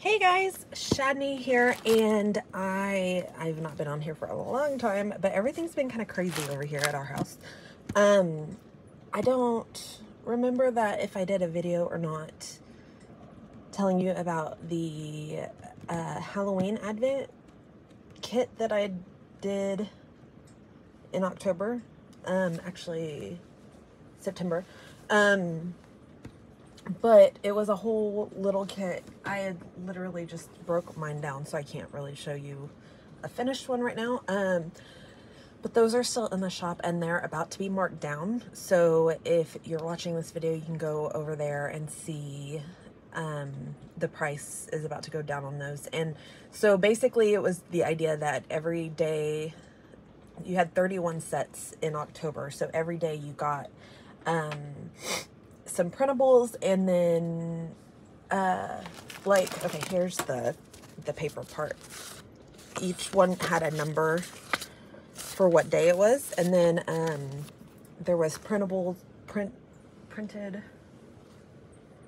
Hey guys, Shadney here, and I've not been on here for a long time, but everything's been kind of crazy over here at our house. I don't remember that if I did a video or not telling you about the Halloween Advent kit that I did in October, actually September. But it was a whole little kit. I had literally just broke mine down, so I can't really show you a finished one right now. But those are still in the shop and they're about to be marked down. So if you're watching this video, you can go over there and see the price is about to go down on those. And so basically it was the idea that every day you had 31 sets in October. So every day you got some printables, and then like, okay, here's the paper part. Each one had a number for what day it was, and then there was printables, printed,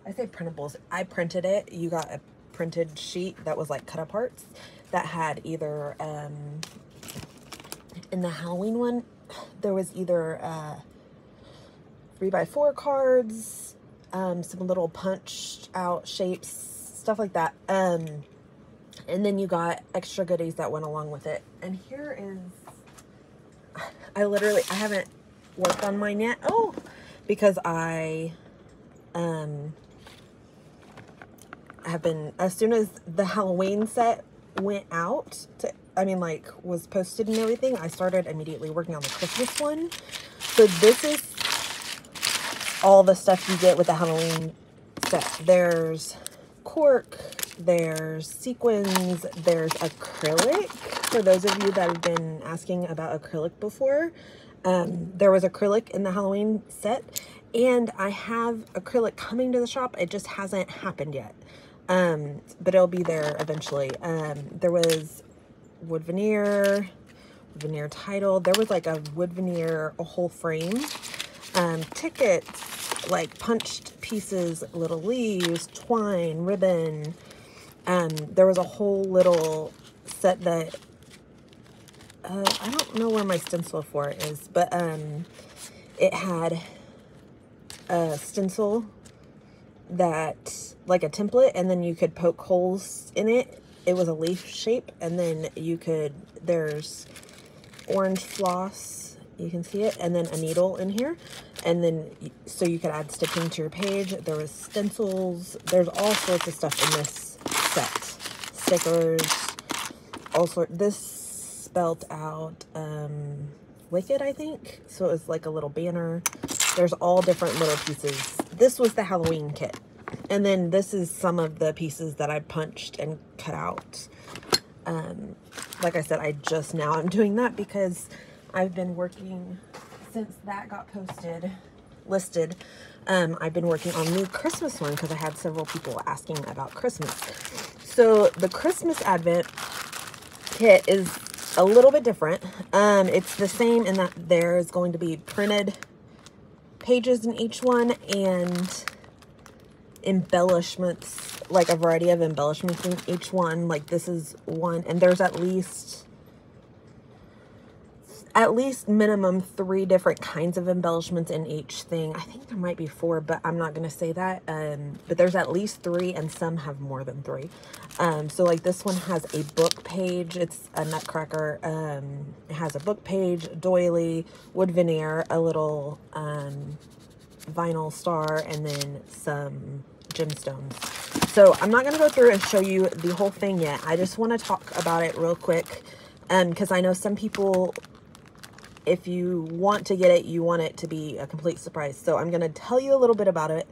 I say printables, I printed it. You got a printed sheet that was like cut aparts that had either in the Halloween one there was either 3x4 cards, some little punched out shapes, stuff like that. And then you got extra goodies that went along with it. And here is, I haven't worked on mine yet. Oh, because I have been, as soon as the Halloween set went out, like was posted and everything, I started immediately working on the Christmas one. So this is all the stuff you get with the Halloween set. There's cork, there's sequins, there's acrylic. For those of you that have been asking about acrylic before, there was acrylic in the Halloween set, and I have acrylic coming to the shop. It just hasn't happened yet, but it'll be there eventually. There was wood veneer title. There was like a wood veneer, a whole frame. Tickets, like punched pieces, little leaves, twine, ribbon. There was a whole little set that, I don't know where my stencil for it is, but it had a stencil that, like a template, and then you could poke holes in it. It was a leaf shape, and then you could, there's orange floss, you can see it, and then a needle in here, and then so you could add stitching to your page. There was stencils, there's all sorts of stuff in this set, stickers, all sorts. This spelled out Wicked, I think, so it was like a little banner. There's all different little pieces. This was the Halloween kit, and then this is some of the pieces that I punched and cut out. Like I said, I just now I'm doing that because I've been working since that got listed. I've been working on the Christmas one because I had several people asking about Christmas. So the Christmas Advent kit is a little bit different. It's the same in that there's going to be printed pages in each one and embellishments, like a variety of embellishments in each one. Like this is one, and there's at least minimum 3 different kinds of embellishments in each thing. I think there might be 4, but I'm not going to say that. But there's at least 3, and some have more than 3. So like this one has a book page. It's a nutcracker. It has a book page, doily, wood veneer, a little vinyl star, and then some gemstones. So I'm not going to go through and show you the whole thing yet. I just want to talk about it real quick, because I know some people, if you want to get it, you want it to be a complete surprise. So I'm going to tell you a little bit about it,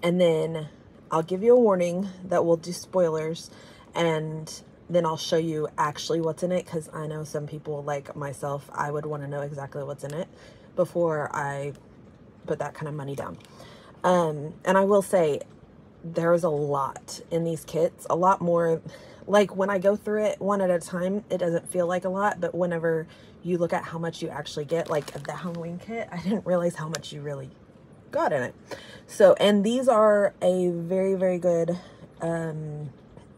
and then I'll give you a warning that we'll do spoilers, and then I'll show you actually what's in it, because I know some people like myself, I would want to know exactly what's in it before I put that kind of money down. And I will say there's a lot in these kits, a lot more. Like when I go through it one at a time, it doesn't feel like a lot, but whenever you look at how much you actually get, like the Halloween kit, I didn't realize how much you really got in it. So, and these are a very, very good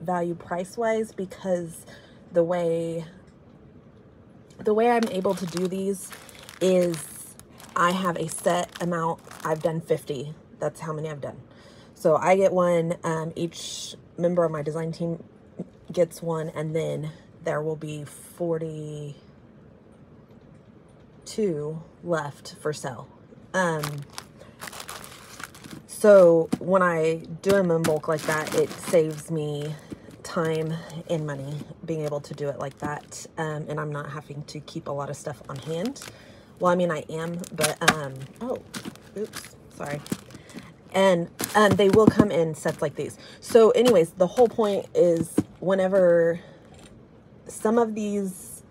value price wise, because the way I'm able to do these is I have a set amount. I've done 50. That's how many I've done. So I get one, each member of my design team gets one, and then there will be 42 left for sale. So when I do them in bulk like that, it saves me time and money being able to do it like that. And I'm not having to keep a lot of stuff on hand. Well, I mean, I am, but, oh, oops, sorry. And they will come in sets like these. So anyways, the whole point is whenever some of these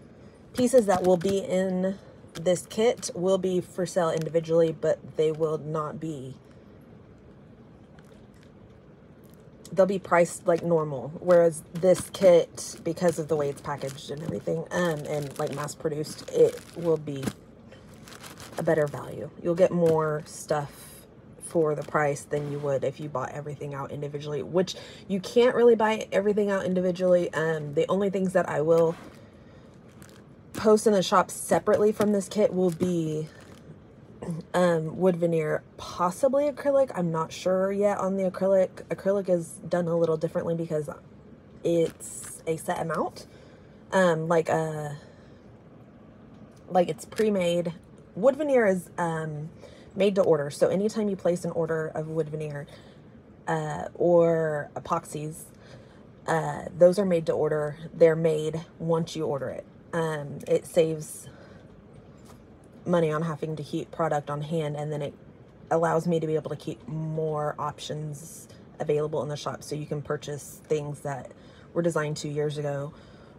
pieces that will be in this kit will be for sale individually, but they will not be, they'll be priced like normal. Whereas this kit, because of the way it's packaged and everything, and like mass produced, it will be a better value. You'll get more stuff for the price than you would if you bought everything out individually, which you can't really buy everything out individually. The only things that I will post in the shop separately from this kit will be wood veneer, possibly acrylic. I'm not sure yet on the acrylic. Acrylic is done a little differently because it's a set amount, like it's pre-made. Wood veneer is made to order. So anytime you place an order of wood veneer or epoxies, those are made to order. They're made once you order it. It saves money on having to keep product on hand, and then it allows me to be able to keep more options available in the shop, so you can purchase things that were designed 2 years ago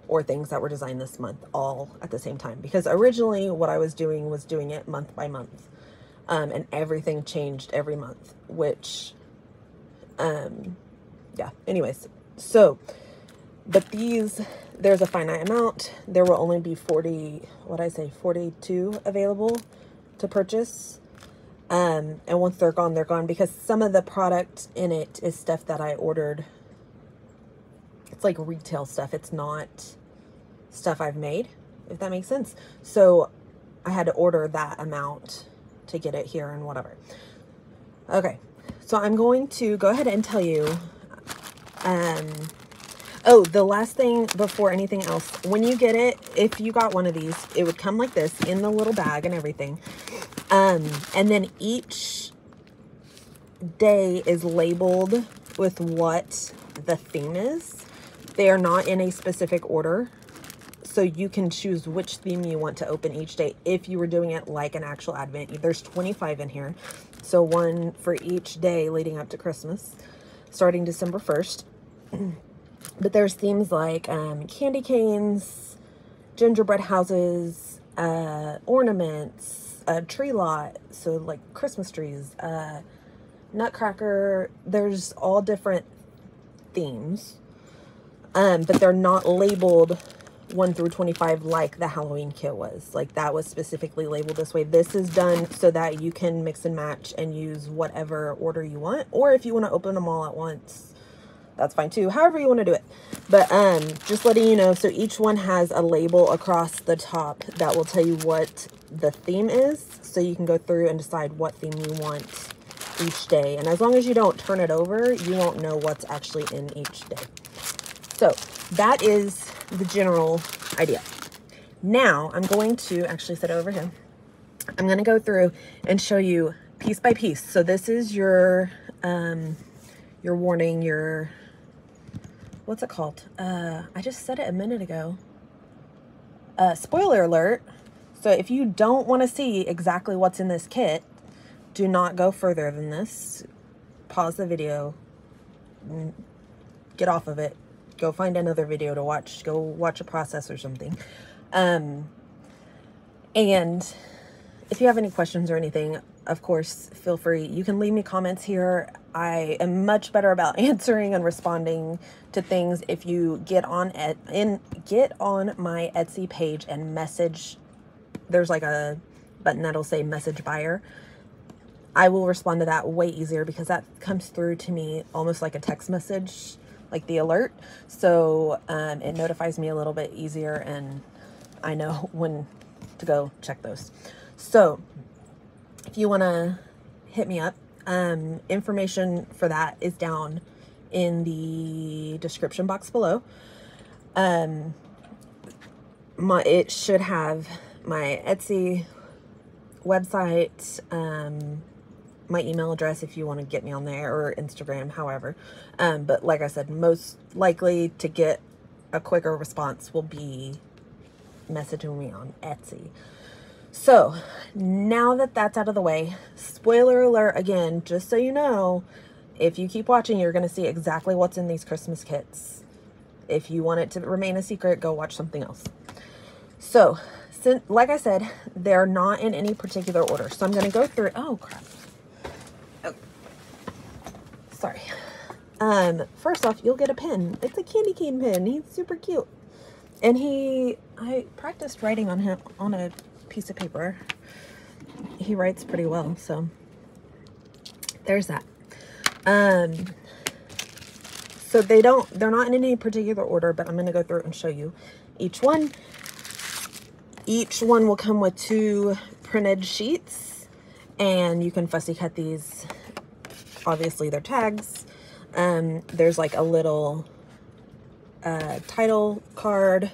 or things that were designed this month all at the same time. Because originally what I was doing it month by month, and everything changed every month, which yeah, anyways. So but these, there's a finite amount. There will only be 42 available to purchase. And once they're gone, because some of the product in it is stuff that I ordered. It's like retail stuff. It's not stuff I've made, if that makes sense. So I had to order that amount to get it here and whatever. Okay, so I'm going to go ahead and tell you, oh, the last thing before anything else, when you get it, if you got one of these, it would come like this in the little bag and everything. And then each day is labeled with what the theme is. They are not in a specific order, so you can choose which theme you want to open each day if you were doing it like an actual Advent. There's 25 in here, so one for each day leading up to Christmas, starting December 1st. But there's themes like candy canes, gingerbread houses, ornaments, tree lot, so like Christmas trees, nutcracker. There's all different themes, but they're not labeled 1 through 25 like the Halloween kit was. Like that was specifically labeled this way. This is done so that you can mix and match and use whatever order you want, or if you want to open them all at once, that's fine too. However you want to do it. But just letting you know, so each one has a label across the top that will tell you what the theme is, so you can go through and decide what theme you want each day. And as long as you don't turn it over, you won't know what's actually in each day. So that is the general idea. Now I'm going to actually sit over here. I'm going to go through and show you piece by piece. So this is your warning, your, what's it called? I just said it a minute ago. Spoiler alert. So if you don't want to see exactly what's in this kit, do not go further than this. Pause the video, get off of it, go find another video to watch, go watch a process or something. And if you have any questions or anything, of course, feel free. You can leave me comments here. I am much better about answering and responding to things if you get on my Etsy page and message. There's like a button that'll say message buyer. I will respond to that way easier because that comes through to me almost like a text message. like the alert. So it notifies me a little bit easier, and I know when to go check those. So if you want to hit me up, information for that is down in the description box below. It should have my Etsy website, my email address if you want to get me on there, or Instagram, however. But like I said, most likely to get a quicker response will be messaging me on Etsy. So now that that's out of the way, spoiler alert again, just so you know, if you keep watching, you're going to see exactly what's in these Christmas kits. If you want it to remain a secret, go watch something else. So, like I said, they're not in any particular order. So I'm going to go through, oh crap. Oh. Sorry. First off, you'll get a pen. It's a candy cane pen. He's super cute. And I practiced writing on him on a piece of paper. He writes pretty well, so there's that. So they're not in any particular order, but I'm going to go through and show you each one. Each one will come with 2 printed sheets, and you can fussy cut these. Obviously they're tags. There's like a little title card,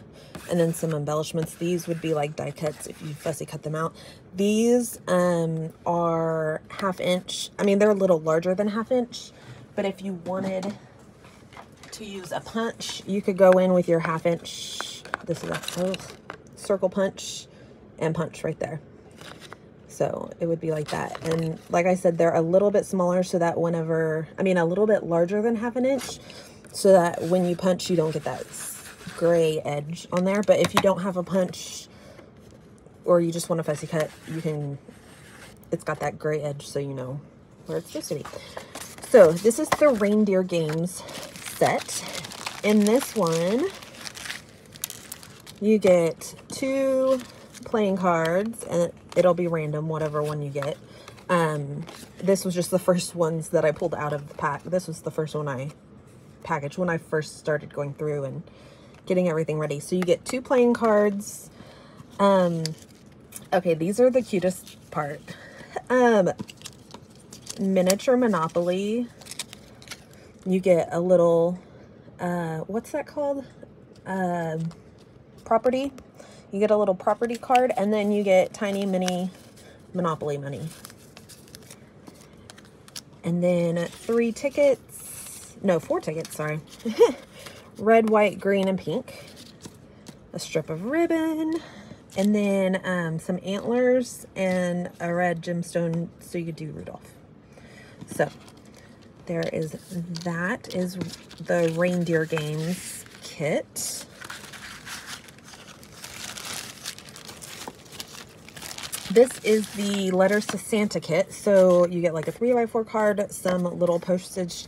and then some embellishments. These would be like die cuts if you fussy cut them out. These are 1/2 inch. I mean, they're a little larger than 1/2 inch, but if you wanted to use a punch, you could go in with your 1/2 inch. This is a circle punch and punch right there. So it would be like that. And like I said, they're a little bit smaller, so that whenever, I mean, a little bit larger than 1/2 inch, so that when you punch, you don't get that gray edge on there. But if you don't have a punch, or you just want to fussy cut, you can, it's got that gray edge, so you know where it's supposed to be. So this is the Reindeer Games set. In this one, you get 2 playing cards, and it'll be random, whatever one you get. This was just the first ones that I pulled out of the pack. This was the first one I packaged when I first started going through and getting everything ready. So you get 2 playing cards. Okay, these are the cutest part. Miniature Monopoly. You get a little, what's that called? Property. You get a little property card, and then you get tiny mini Monopoly money. And then 3 tickets. No, 4 tickets, sorry. Red, white, green, and pink. A strip of ribbon. And then some antlers and a red gemstone, so you could do Rudolph. So there is, that is the Reindeer Games kit. This is the Letters to Santa kit. So you get like a 3x4 card, some little postage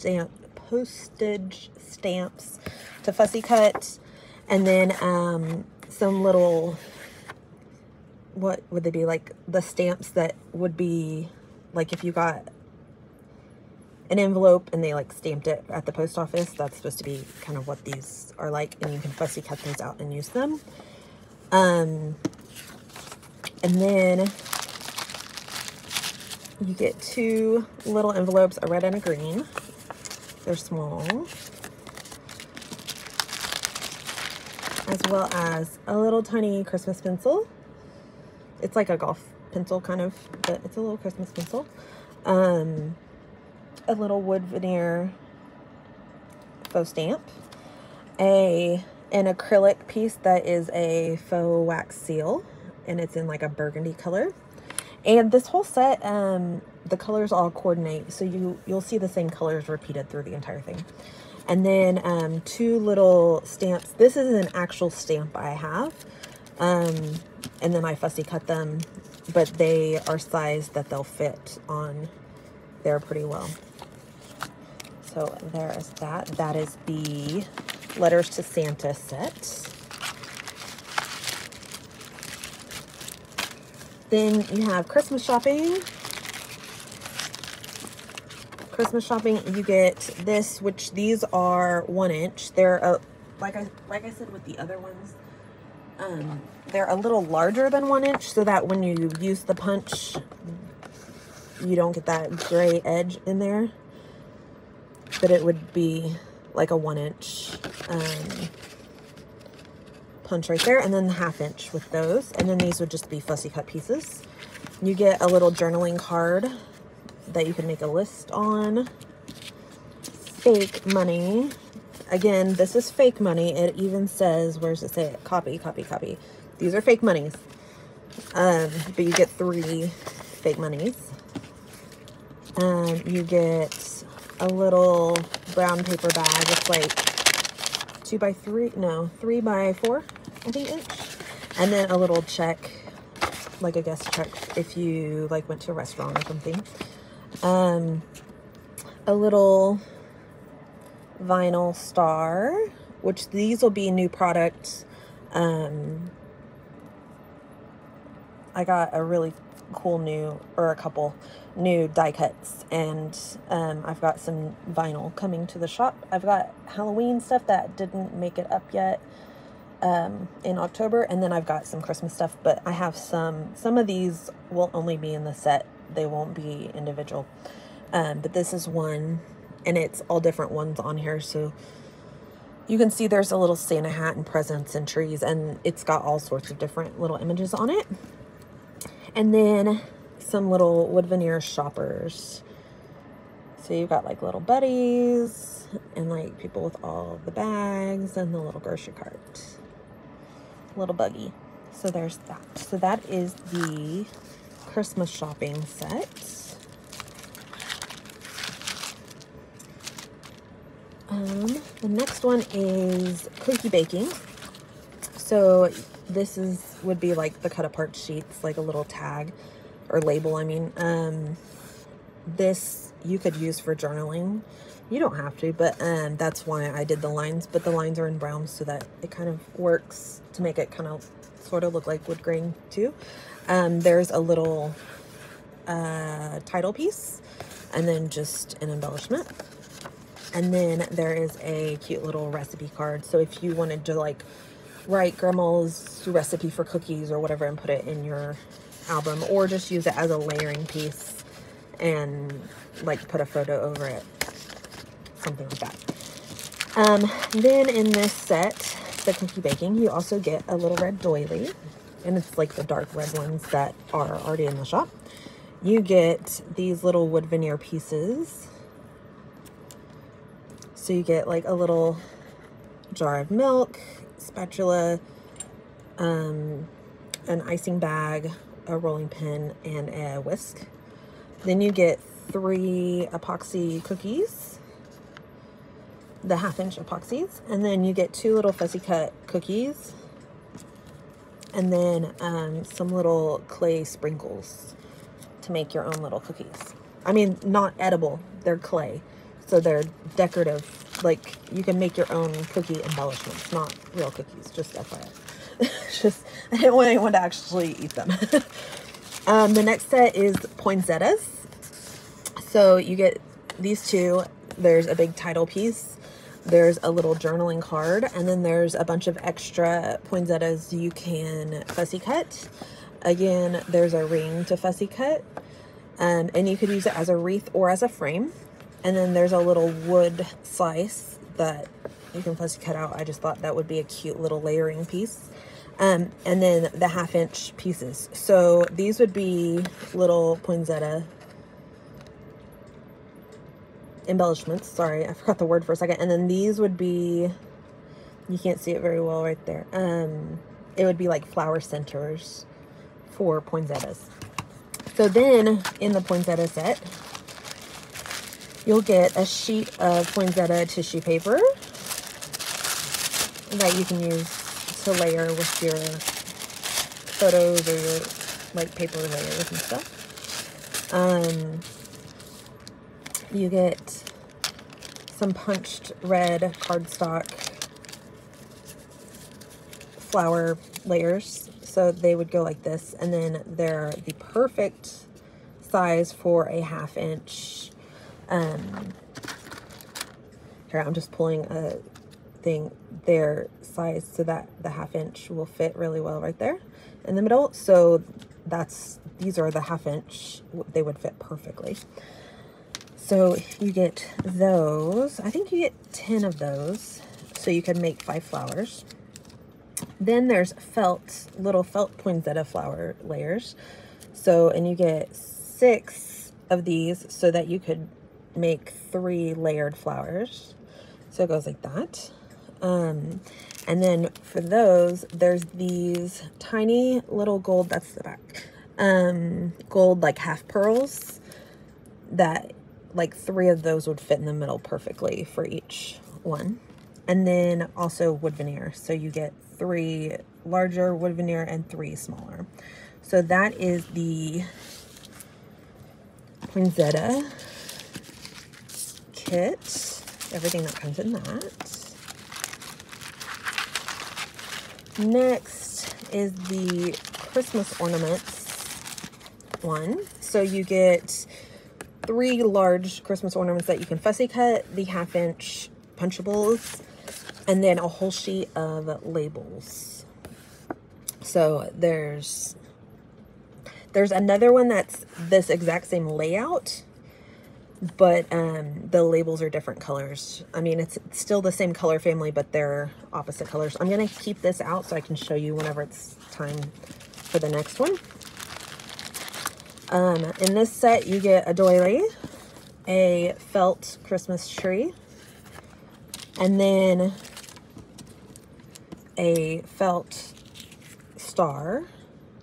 stamps to fussy cut, and then some little, what would they be, like the stamps that would be like if you got an envelope and they like stamped it at the post office. That's supposed to be kind of what these are like, and you can fussy cut those out and use them. And then you get 2 little envelopes, a red and a green. They're small. As well as a little tiny Christmas pencil. It's like a golf pencil kind of, but it's a little Christmas pencil. A little wood veneer faux stamp. An acrylic piece that is a faux wax seal, and it's in like a burgundy color. And this whole set, the colors all coordinate, so you'll see the same colors repeated through the entire thing. And then 2 little stamps. This is an actual stamp I have, and then I fussy cut them, but they are sized that they'll fit on there pretty well. So there is that. That is the Letters to Santa set. Then you have Christmas shopping. Christmas shopping, you get this, which these are 1 inch. They're like I said with the other ones, they're a little larger than 1 inch, so that when you use the punch, you don't get that gray edge in there. But it would be like a 1 inch punch right there, and then the 1/2 inch with those, and then these would just be fussy cut pieces. You get a little journaling card that you can make a list on. Fake money. Again, this is fake money. It even says, where's it say it? Copy, copy, copy. These are fake monies. But you get 3 fake monies. You get a little brown paper bag. It's like 2 by 3, no, 3 by 4, I think, inch. And then a little check, like a guest check if you like went to a restaurant or something. A little vinyl star, which these will be new products. I got a really cool a couple new die cuts, and I've got some vinyl coming to the shop. I've got Halloween stuff that didn't make it up yet in October, and then I've got some Christmas stuff, but I have some of these will only be in the set. They won't be individual. But this is one, and it's all different ones on here, so you can see there's a little Santa hat and presents and trees, and it's got all sorts of different little images on it. And then some little wood veneer shoppers. So you've got like little buddies and like people with all the bags and the little grocery cart, little buggy. So there's that. So that is the Christmas shopping set. The next one is cookie baking. So this would be like the cut apart sheets, like a little tag or label, I mean. This you could use for journaling. You don't have to, but that's why I did the lines, but the lines are in brown so that it kind of works to make it kind of sort of look like wood grain too. There's a little title piece, and then just an embellishment. And then there is a cute little recipe card. So if you wanted to like write grandma's recipe for cookies or whatever and put it in your album, or just use it as a layering piece and like put a photo over it, something like that. Then in this set, the cookie baking, you also get a little red doily, and it's like the dark red ones that are already in the shop. You get these little wood veneer pieces. So you get like a little jar of milk, spatula, an icing bag, a rolling pin, and a whisk. Then you get 3 epoxy cookies, the 1/2 inch epoxies, and then you get 2 little fussy cut cookies, and then some little clay sprinkles to make your own little cookies. I mean, not edible, they're clay. So they're decorative, like you can make your own cookie embellishments, not real cookies, just FYI. Just, I didn't want anyone to actually eat them. The next set is poinsettias. So you get these 2. There's a big title piece, there's a little journaling card, and then there's a bunch of extra poinsettias you can fussy cut. Again, there's a ring to fussy cut, and you could use it as a wreath or as a frame. And then there's a little wood slice that you can fussy cut out. I just thought that would be a cute little layering piece. And then the 1/2 inch pieces. So these would be little poinsettia embellishments. Sorry, I forgot the word for a second. And then these would be, you can't see it very well right there. It would be like flower centers for poinsettias. So then in the poinsettia set, you'll get a sheet of poinsettia tissue paper that you can use to layer with your photos or your like paper layers and stuff. You get some punched red cardstock flower layers, so they would go like this, and then they're the perfect size for a 1/2 inch Here, I'm just pulling a thing their size so that the 1/2 inch will fit really well right there in the middle. So these are the 1/2 inch, they would fit perfectly. So you get those. I think you get 10 of those, so you can make 5 flowers. Then there's little felt poinsettia flower layers. So, and you get 6 of these so that you could make 3 layered flowers. So it goes like that. And then for those, there's these tiny little gold, that's the back, gold like half pearls that like 3 of those would fit in the middle perfectly for each one. And then also wood veneer. So you get 3 larger wood veneer and 3 smaller. So that is the poinsettia kit, everything that comes in that. Next is the Christmas ornaments one. So you get 3 large Christmas ornaments that you can fussy cut, the 1/2 inch punchables, and then a whole sheet of labels. So there's another one that's this exact same layout, but the labels are different colors. I mean, it's still the same color family, but they're opposite colors. I'm gonna keep this out so I can show you whenever it's time for the next one. In this set, you get a doily, a felt Christmas tree, and then a felt star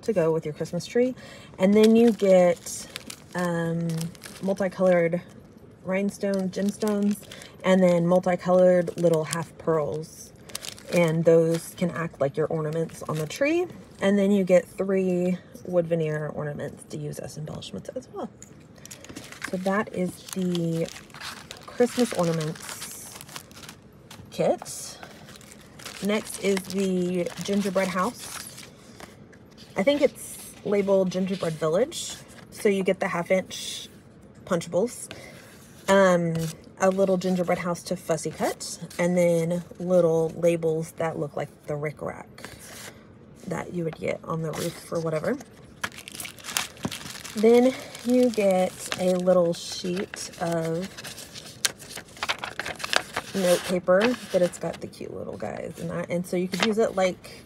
to go with your Christmas tree. And then you get multicolored rhinestone gemstones, and then multicolored little half pearls. And those can act like your ornaments on the tree. And then you get 3 wood veneer ornaments to use as embellishments as well. So that is the Christmas ornaments kit. Next is the gingerbread house. I think it's labeled Gingerbread Village. So you get the 1/2 inch punchables, a little gingerbread house to fussy cut, and then little labels that look like the rickrack that you would get on the roof or whatever. Then you get a little sheet of note paper, but it's got the cute little guys in that. And so you could use it like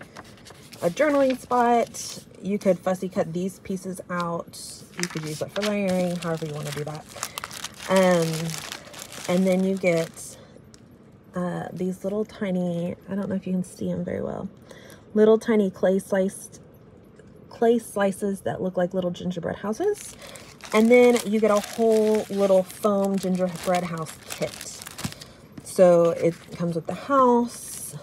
a journaling spot. You could fussy cut these pieces out. You could use it for layering, however you want to do that. And then you get these little tiny, I don't know if you can see them very well, little tiny clay slices that look like little gingerbread houses. And then you get a whole little foam gingerbread house kit. So it comes with the house,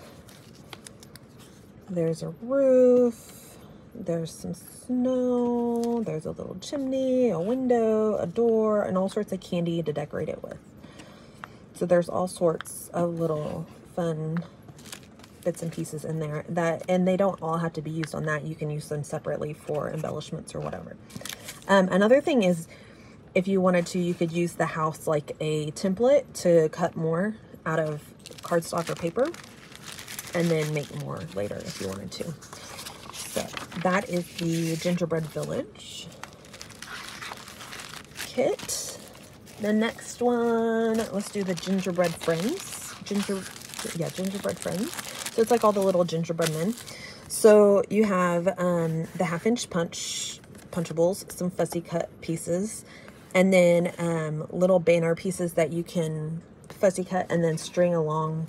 there's a roof, there's some snow, there's a little chimney, a window, a door, and all sorts of candy to decorate it with. So there's all sorts of little fun bits and pieces in there and they don't all have to be used on that. You can use them separately for embellishments or whatever. Another thing is, if you wanted to, you could use the house like a template to cut more out of cardstock or paper and then make more later if you wanted to. So that is the Gingerbread Village kit. The next one, let's do the Gingerbread Friends. Gingerbread Friends. So it's like all the little gingerbread men. So you have the 1/2 inch punchables, some fussy cut pieces, and then little banner pieces that you can fussy cut and then string along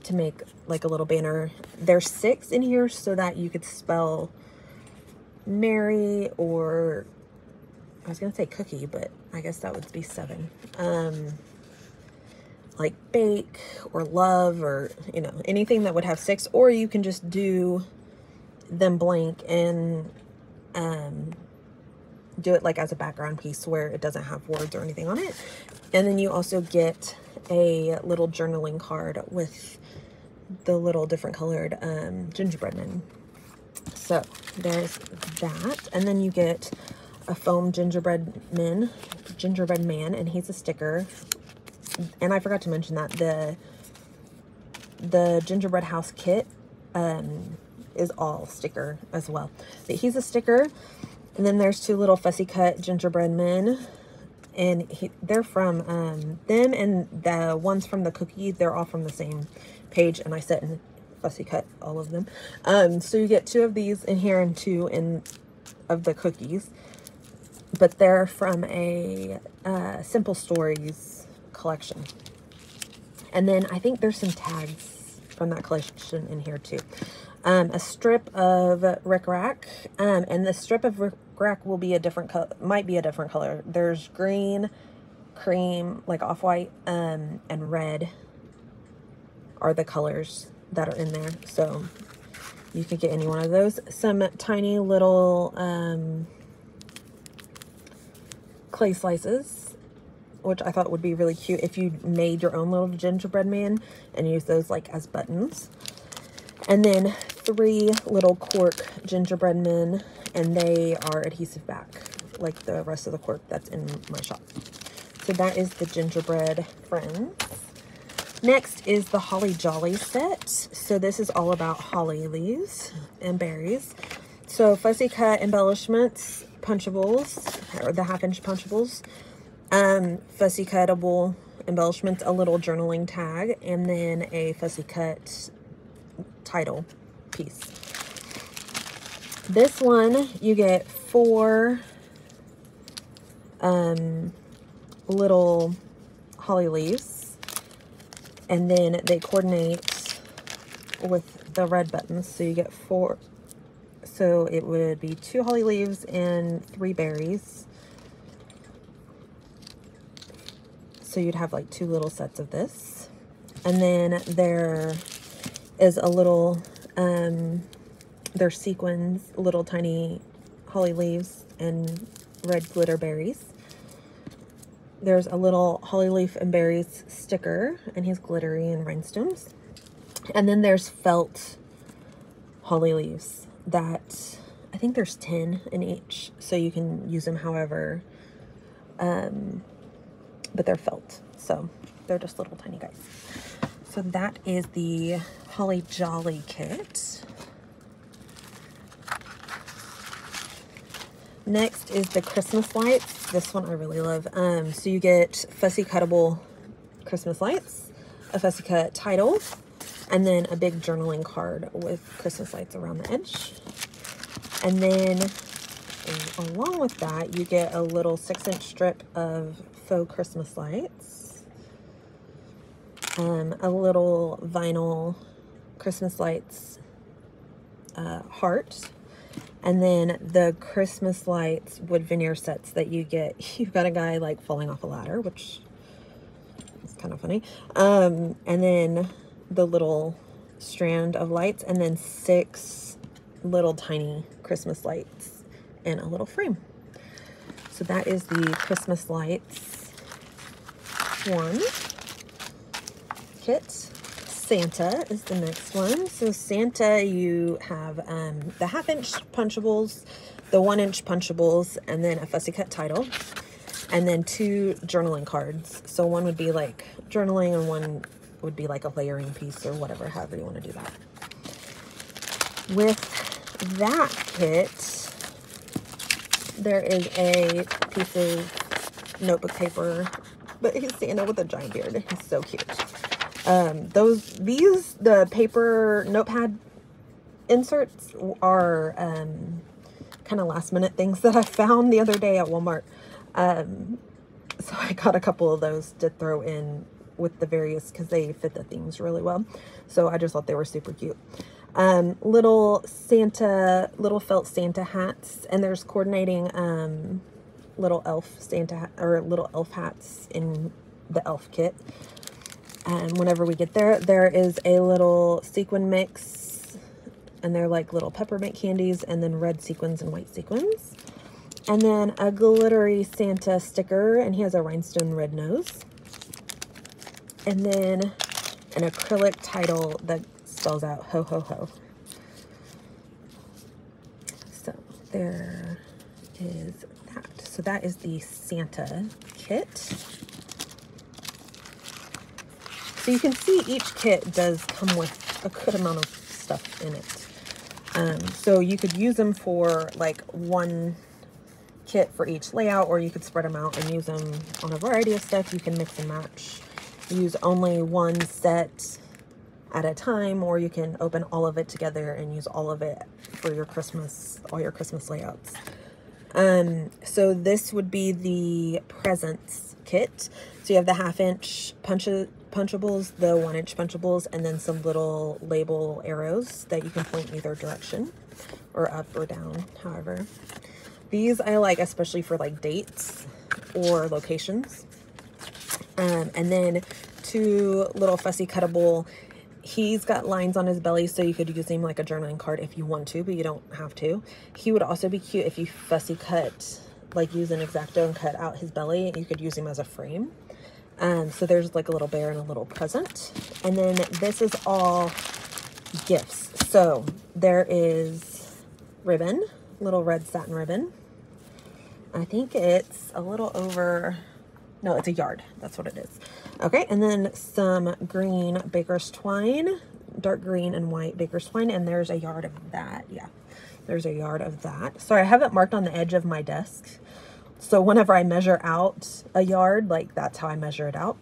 to make like a little banner. There's 6 in here so that you could spell Merry, or I was gonna say cookie, but I guess that would be 7. Like bake or love, or you know, anything that would have 6, or you can just do them blank and do it like as a background piece where it doesn't have words or anything on it. And then you also get a little journaling card with the little different colored gingerbread men. So there's that. And then you get a foam gingerbread men Gingerbread Man, and he's a sticker. And I forgot to mention that the gingerbread house kit is all sticker as well. But he's a sticker. And then there's two little fussy cut gingerbread men. And they're from, them and the ones from the cookie, they're all from the same page. And I set and fussy cut all of them. So you get two of these in here and two of the cookies. But they're from a Simple Stories collection. And then I think there's some tags from that collection in here too. A strip of Rick Rack. And the strip of Rick Rack will be a different color, might be a different color. There's green, cream, like off-white, and red are the colors that are in there. So you could get any one of those. Some tiny little clay slices, which I thought would be really cute if you made your own little gingerbread man and use those like as buttons. And then 3 little cork gingerbread men, and they are adhesive back like the rest of the cork that's in my shop. So that is the gingerbread friends. Next is the Holly Jolly set. So this is all about holly leaves and berries. So fussy cut embellishments, punchables, or the 1/2-inch punchables, fussy cuttable embellishments, a little journaling tag, and then a fussy cut title piece. This one, you get 4 little holly leaves, and then they coordinate with the red buttons. So you get 4, so it would be 2 holly leaves and 3 berries. So you'd have like 2 little sets of this. And then there is a little, there's sequins, little tiny holly leaves and red glitter berries. There's a little holly leaf and berries sticker, and he's glittery and rhinestones. And then there's felt holly leaves that I think there's 10 in each, so you can use them however, but they're felt, so they're just little tiny guys. So that is the Holly Jolly kit. Next is the Christmas lights. This one I really love. So you get fussy cuttable Christmas lights, a fussy cut title, and then a big journaling card with Christmas lights around the edge. And then along with that, you get a little 6-inch strip of faux Christmas lights, a little vinyl Christmas lights heart, and then the Christmas lights wood veneer sets that you get. You've got a guy like falling off a ladder, which is kind of funny, and then the little strand of lights, and then 6 little tiny Christmas lights in a little frame. So that is the Christmas lights one kit. Santa is the next one. So Santa, you have the 1/2-inch punchables, the 1-inch punchables, and then a fussy cut title, and then 2 journaling cards. So one would be like journaling and one would be like a layering piece or whatever, however you want to do that. With that kit, there is a piece of notebook paper, but he's Santa with a giant beard. He's so cute. The paper notepad inserts are kind of last minute things that I found the other day at Walmart. So I got a couple of those to throw in with the various, because they fit the themes really well. So I just thought they were super cute. Little felt Santa hats, and there's coordinating little elf Santa or little elf hats in the elf kit. And whenever we get there, there is a little sequin mix, and they're like little peppermint candies, and then red sequins and white sequins, and then a glittery Santa sticker, and he has a rhinestone red nose, and then an acrylic title that spells out ho ho ho. So there is that. So that is the Santa kit. So you can see each kit does come with a good amount of stuff in it. So you could use them for like one kit for each layout, or you could spread them out and use them on a variety of stuff. You can mix and match, use only one set at a time, or you can open all of it together and use all of it for your Christmas, all your Christmas layouts. So this would be the presents kit. So you have the 1/2-inch punchables, the 1-inch punchables, and then some little label arrows that you can point either direction, or up or down, however. These I like especially for like dates or locations. And then 2 little fussy cuttable. He's got lines on his belly, so you could use him like a journaling card if you want to, but you don't have to. He would also be cute if you fussy cut, like use an X-Acto and cut out his belly. You could use him as a frame. So there's like a little bear and a little present. And then this is all gifts. So there is ribbon, little red satin ribbon. I think it's a little over, no, it's a yard. That's what it is. Okay, and then some green baker's twine, dark green and white baker's twine, and there's a yard of that. Yeah, there's a yard of that. Sorry, I have it marked on the edge of my desk. So whenever I measure out a yard, like that's how I measure it out.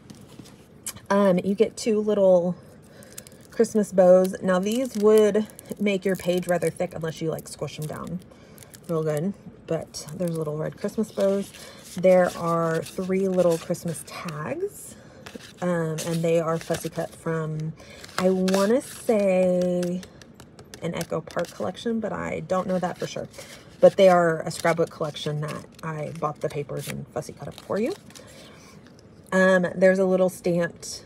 You get 2 little Christmas bows. Now these would make your page rather thick unless you like squish them down real good. But there's little red Christmas bows. There are 3 little Christmas tags, and they are fussy cut from, I want to say, an Echo Park collection, but I don't know that for sure. But they are a scrapbook collection that I bought the papers and fussy cut up for you. There's a little stamped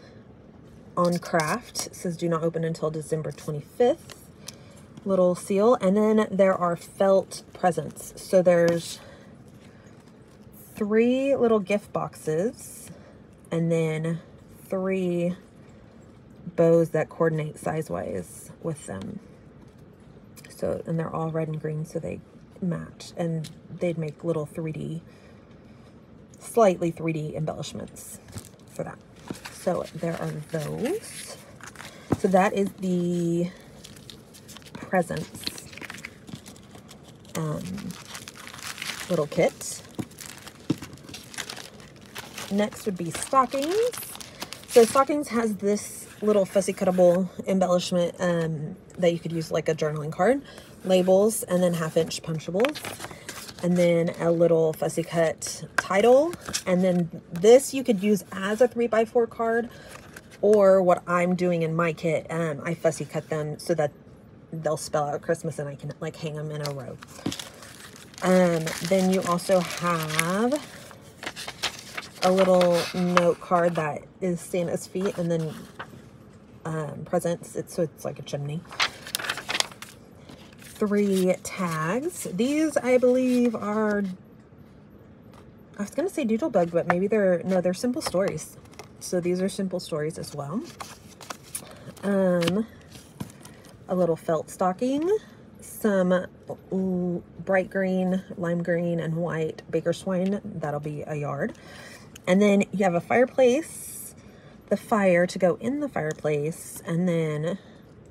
on craft. It says do not open until December 25th. Little seal. And then there are felt presents. So there's 3 little gift boxes, and then 3 bows that coordinate size-wise with them. So, and they're all red and green, so they match, and they'd make little 3D, slightly 3D embellishments for that. So there are those. So that is the presents little kit. Next would be stockings. So stockings has this little fussy cuttable embellishment that you could use like a journaling card, labels, and then 1/2-inch punchables, and then a little fussy cut title. And then this you could use as a 3x4 card, or what I'm doing in my kit, I fussy cut them so that they'll spell out Christmas and I can like hang them in a row. Then you also have a little note card that is Santa's feet, and then presents. So it's like a chimney. 3 tags. These I believe are, I was gonna say Doodlebug, but maybe they're simple stories. So these are simple stories as well. A little felt stocking, some bright green, lime green, and white baker's twine. That'll be a yard. And then you have a fireplace, the fire to go in the fireplace, and then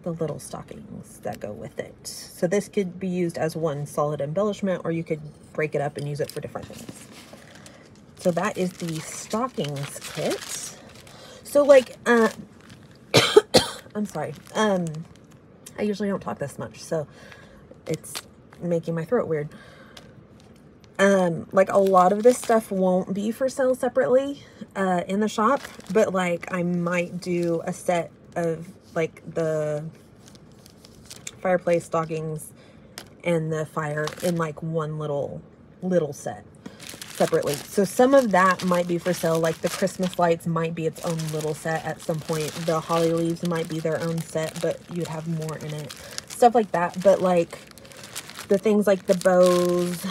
the little stockings that go with it. So this could be used as one solid embellishment, or you could break it up and use it for different things. So that is the stockings kit. So like, I'm sorry. I usually don't talk this much, so it's making my throat weird. Like a lot of this stuff won't be for sale separately in the shop, but like I might do a set of like the fireplace stockings and the fire in like one little set separately. So some of that might be for sale, like the Christmas lights might be its own little set at some point. The holly leaves might be their own set, but you'd have more in it. Stuff like that. But like the things like the bows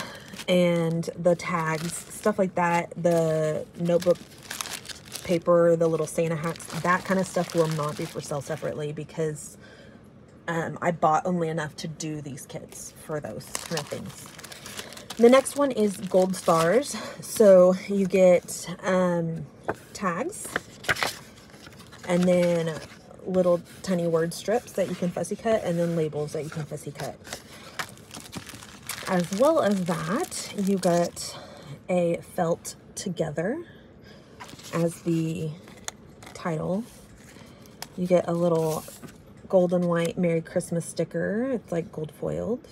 and the tags, stuff like that, the notebook paper, the little Santa hats, that kind of stuff will not be for sale separately, because I bought only enough to do these kits for those kind of things. The next one is gold stars. So you get tags, and then little tiny word strips that you can fussy cut, and then labels that you can fussy cut. As well as that, you get a felt together as the title. You get a little gold and white Merry Christmas sticker. It's like gold foiled.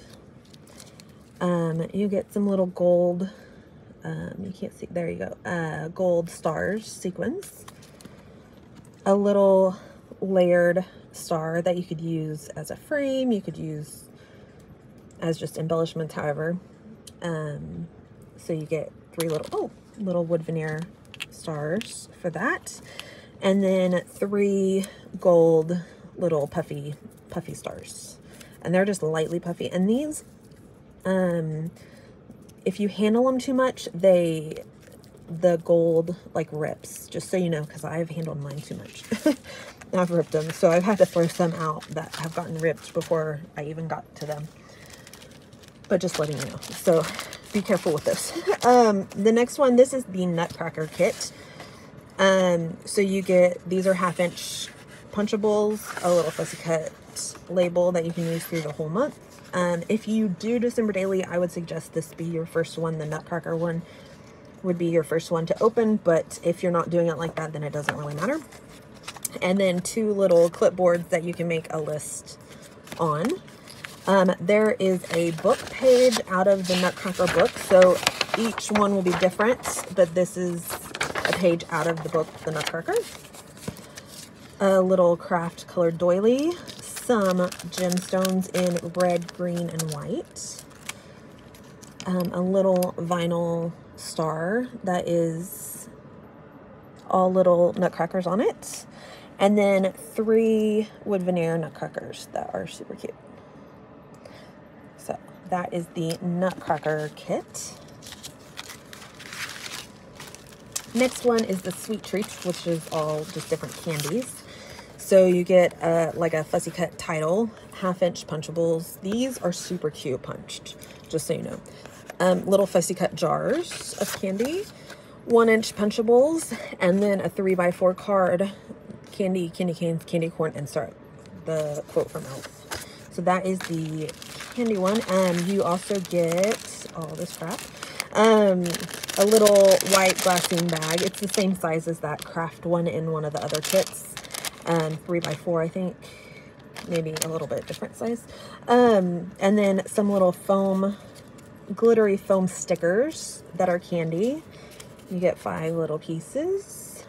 You get some little gold, you can't see, there you go, gold stars sequins. A little layered star that you could use as a frame. You could use as just embellishments, however. So you get 3 little wood veneer stars for that. And then 3 gold little puffy stars. And they're just lightly puffy. And these, if you handle them too much, the gold like rips, just so you know, because I've handled mine too much. I've ripped them, so I've had to throw some out that have gotten ripped before I even got to them. But just letting you know, so be careful with this. The next one, this is the Nutcracker kit. So you get, these are 1/2-inch punchables, a little fussy cut label that you can use through the whole month. If you do December daily, I would suggest this be your first one. The Nutcracker one would be your first one to open, but if you're not doing it like that, then it doesn't really matter. And then 2 little clipboards that you can make a list on. There is a book page out of the Nutcracker book, so each one will be different, but this is a page out of the book, The Nutcracker. A little craft colored doily, some gemstones in red, green, and white. A little vinyl star that is all little nutcrackers on it. And then 3 wood veneer nutcrackers that are super cute. So that is the Nutcracker kit. Next one is the Sweet Treats, which is all just different candies. So you get like a fussy cut title, 1/2-inch punchables. These are super cute punched, just so you know. Little fussy cut jars of candy, 1-inch punchables, and then a 3x4 card, candy canes, candy corn, and syrup. The quote from Elf. So that is the candy one. You also get all this crap. A little white glassine bag. It's the same size as that craft one in one of the other kits. 3x4, I think. Maybe a little bit different size. And then some little glittery foam stickers that are candy. You get 5 little pieces.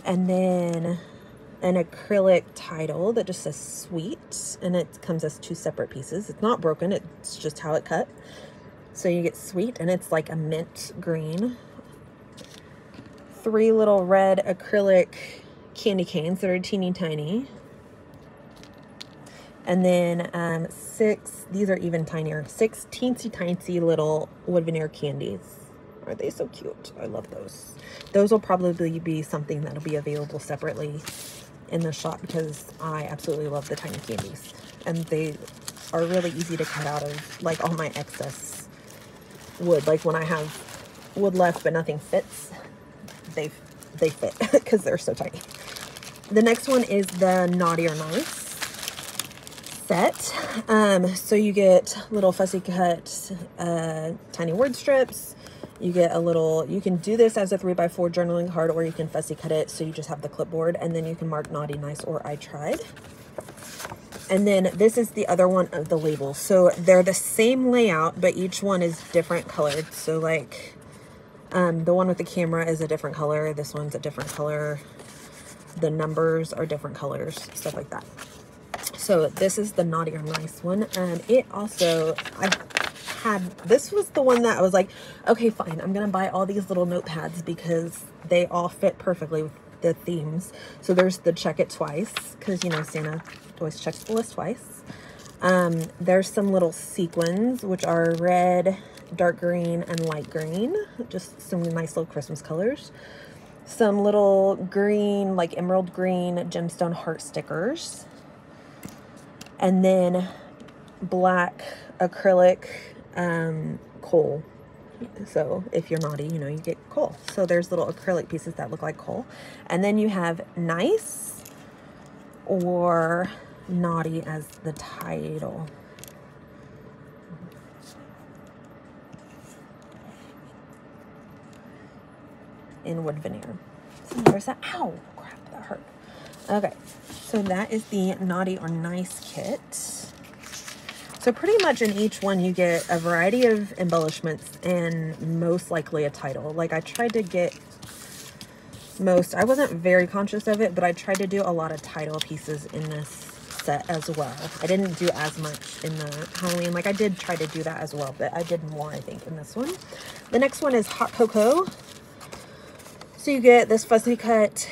And then an acrylic title that just says sweet, and it comes as 2 separate pieces. It's not broken, it's just how it cut. So you get sweet, and it's like a mint green. 3 little red acrylic candy canes that are teeny tiny. And then 6, these are even tinier, 6 teensy tiny little wood veneer candies. Are they so cute? I love those. Those will probably be something that'll be available separately in the shop, because I absolutely love the tiny candies. And they are really easy to cut out of, like, all my excess wood. Like when I have wood left but nothing fits, they fit because they're so tiny. The next one is the Naughty or Nice set. So you get little fussy cut tiny word strips. You get a little, you can do this as a 3x4 journaling card, or you can fussy cut it so you just have the clipboard, and then you can mark naughty, nice, or I tried. And then this is the other one of the labels. So they're the same layout, but each one is different colored. So like the one with the camera is a different color. This one's a different color. The numbers are different colors, stuff like that. So this is the Naughty or Nice one. And it also, this was the one that I was like, okay, fine, I'm gonna buy all these little notepads because they all fit perfectly with the themes. So there's the check it twice, because you know Santa always checks the list twice. There's some little sequins, which are red, dark green, and light green, just some nice little Christmas colors. Some little green, like emerald green gemstone heart stickers, and then black acrylic coal. So if you're naughty, you know, you get coal. So there's little acrylic pieces that look like coal. And then you have nice or naughty as the title. In wood veneer. So there's that. Ow, crap, that hurt. Okay, so that is the naughty or nice kit. So pretty much in each one you get a variety of embellishments and most likely a title. Like I tried to get most, I wasn't very conscious of it, but I tried to do a lot of title pieces in this set as well. I didn't do as much in the Halloween. Like I did try to do that as well, but I did more, I think, in this one. The next one is hot cocoa. So you get this fussy cut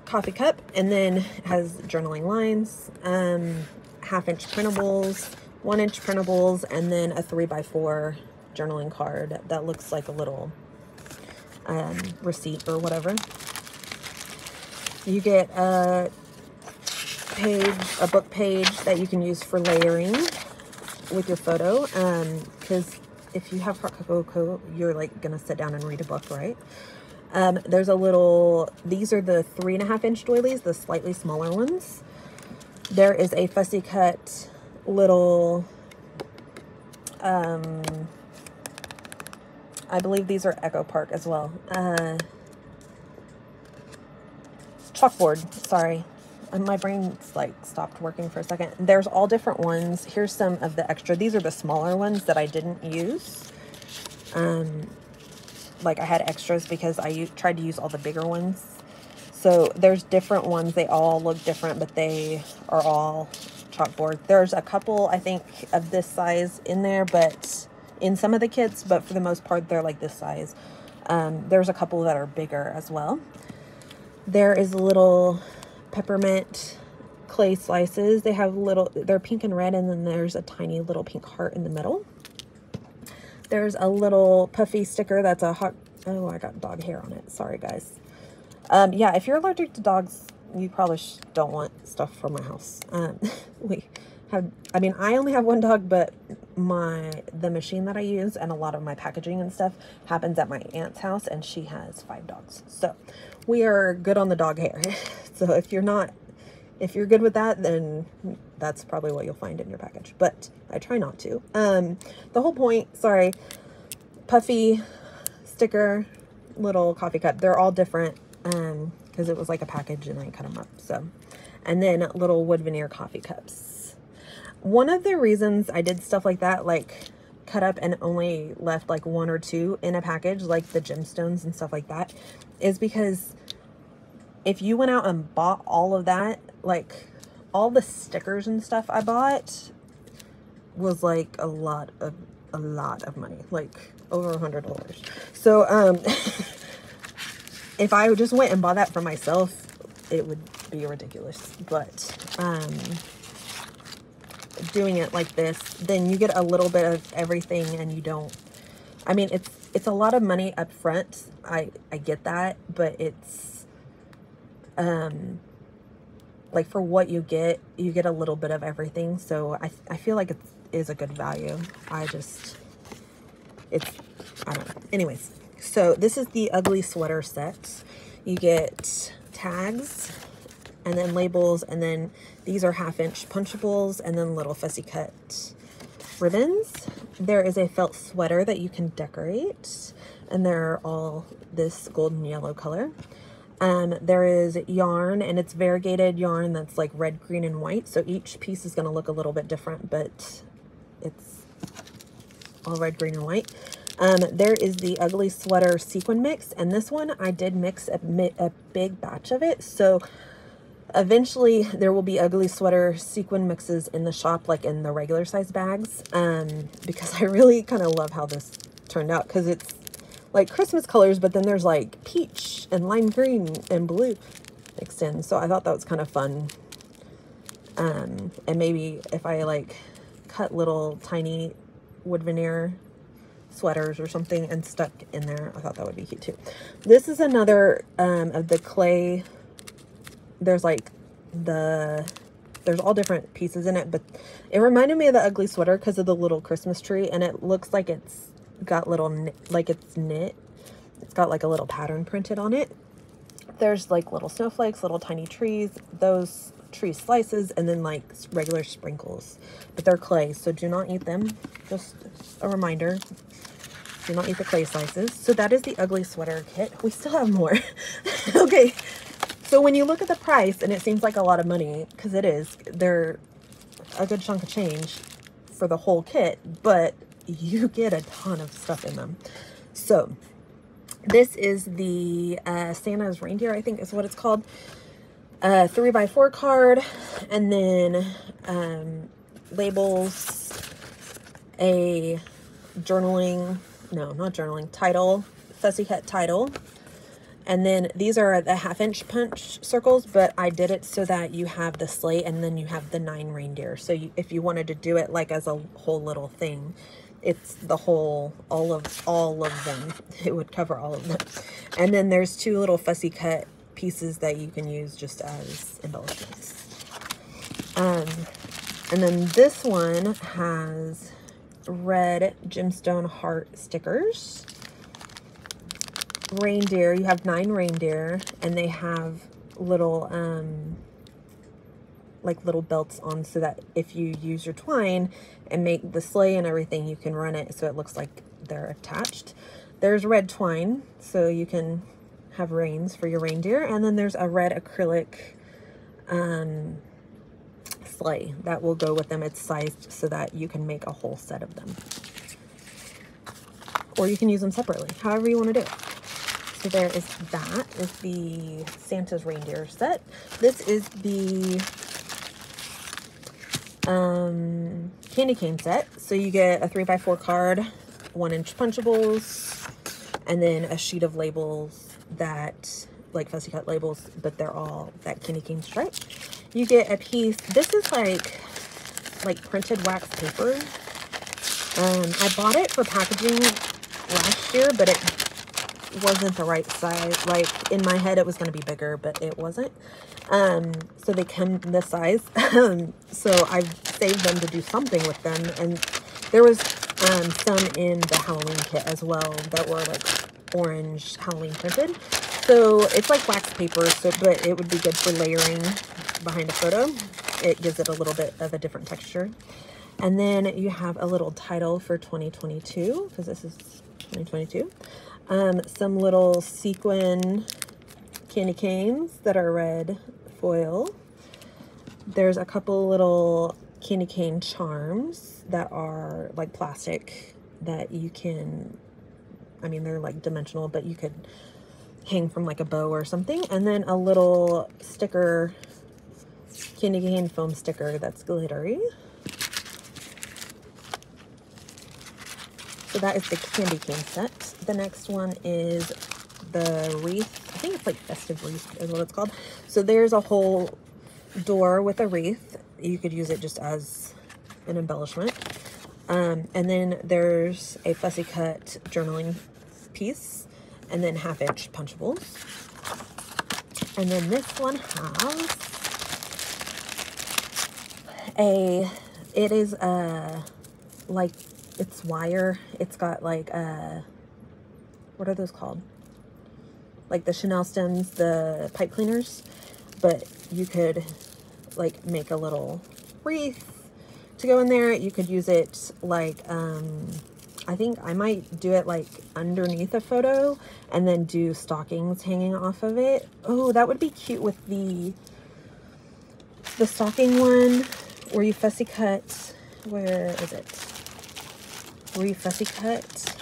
coffee cup, and then it has journaling lines, 1/2-inch printables, 1-inch printables, and then a 3x4 journaling card that looks like a little receipt or whatever. You get a book page that you can use for layering with your photo, because if you have hot cocoa, you're like gonna sit down and read a book, right? There's a little, these are the 3.5-inch doilies, the slightly smaller ones. There is a fussy cut little, I believe these are Echo Park as well. Chalkboard, sorry. My brain's like stopped working for a second. There's all different ones. Here's some of the extra. These are the smaller ones that I didn't use. Like I had extras because I tried to use all the bigger ones. So there's different ones. They all look different, but they are all chalkboard. There's a couple, I think, of this size in there, but in some of the kits, but for the most part, they're like this size. There's a couple that are bigger as well. There is little peppermint clay slices. They have little, they're pink and red, and then there's a tiny little pink heart in the middle. There's a little puffy sticker that's a hot, oh, I got dog hair on it. Sorry, guys. Yeah, if you're allergic to dogs, you probably don't want stuff from my house. We have, I mean, I only have one dog, but the machine that I use and a lot of my packaging and stuff happens at my aunt's house, and she has 5 dogs. So we are good on the dog hair. So if you're good with that, then that's probably what you'll find in your package, but I try not to. The whole point, sorry, puffy sticker, little coffee cup. They're all different, because it was like a package and I cut them up. So, and then little wood veneer coffee cups. One of the reasons I did stuff like that, like cut up and only left like 1 or 2 in a package, like the gemstones and stuff like that, is because if you went out and bought all of that, like all the stickers and stuff I bought was like a lot of money, like over $100. So if I just went and bought that for myself, it would be ridiculous. But doing it like this, then you get a little bit of everything, and you don't, I mean, it's a lot of money up front. I get that, but it's like for what you get a little bit of everything. So I feel like it is a good value. I don't know. Anyways, so this is the ugly sweater set. You get tags and then labels, and then these are 1/2-inch punchables, and then little fussy cut ribbons. There is a felt sweater that you can decorate, and they're all this golden yellow color. There is yarn, and it's variegated yarn that's like red, green, and white. So each piece is going to look a little bit different, but it's all red, green, and white. There is the ugly sweater sequin mix, and this one I did mix a big batch of it. So eventually there will be ugly sweater sequin mixes in the shop, like in the regular size bags, because I really kind of love how this turned out, because it's like Christmas colors, but then there's like peach and lime green and blue mixed in. So I thought that was kind of fun. And maybe if I like cut little tiny wood veneer sweaters or something and stuck in there, I thought that would be cute too. This is another of the clay. There's like there's all different pieces in it, but it reminded me of the ugly sweater because of the little Christmas tree, and it looks like it's got little, like it's knit. It's got like a little pattern printed on it. There's like little snowflakes, little tiny trees, those tree slices, and then like regular sprinkles. But they're clay, so do not eat them. Just a reminder. Do not eat the clay slices. So that is the ugly sweater kit. We still have more. Okay. So when you look at the price, and it seems like a lot of money, because it is, they're a good chunk of change for the whole kit, but you get a ton of stuff in them. So this is the Santa's Reindeer, I think is what it's called. 3x4 card, and then labels, a journaling, no, not journaling, title, fussy cut title. And then these are the 1/2-inch punch circles, but I did it so that you have the sleigh and then you have the 9 reindeer. So if you wanted to do it like as a whole little thing, it's the whole, all of them. It would cover all of them. And then there's 2 little fussy cut pieces that you can use just as embellishments. And then this one has red gemstone heart stickers. Reindeer, you have 9 reindeer, and they have little like little belts on, so that if you use your twine and make the sleigh and everything, you can run it so it looks like they're attached. There's red twine, so you can have reins for your reindeer. And then there's a red acrylic sleigh that will go with them. It's sized so that you can make a whole set of them, or you can use them separately, however you want to do it. So there is that, is the Santa's Reindeer set. This is the candy cane set. So you get a 3x4 card, 1-inch punchables, and then a sheet of labels that, like fussy cut labels, but they're all that candy cane stripe. You get a piece, this is like printed wax paper. I bought it for packaging last year, but it wasn't the right size. Like in my head it was going to be bigger, but it wasn't. So they come this size. So I've saved them to do something with them, and there was some in the Halloween kit as well that were like orange Halloween printed. So it's like wax paper, so but it would be good for layering behind a photo. It gives it a little bit of a different texture. And then you have a little title for 2022, because this is 2022. Some little sequin candy canes that are red foil. There's a couple little candy cane charms that are like plastic that you can, I mean, they're like dimensional, but you could hang from like a bow or something. And then a little sticker, candy cane foam sticker that's glittery. So that is the candy cane set. The next one is the wreath. I think it's like festive wreath is what it's called. So there's a whole door with a wreath. You could use it just as an embellishment. And then there's a fussy cut journaling piece, and then 1/2-inch punchables. And then this one has it is like, it's wire. It's got like what are those called? Like the Chanel stems, the pipe cleaners. But you could like make a little wreath to go in there. You could use it like I think I might do it like underneath a photo and then do stockings hanging off of it. Oh, that would be cute with the stocking one where you fussy cut. Where is it? Where you fussy cut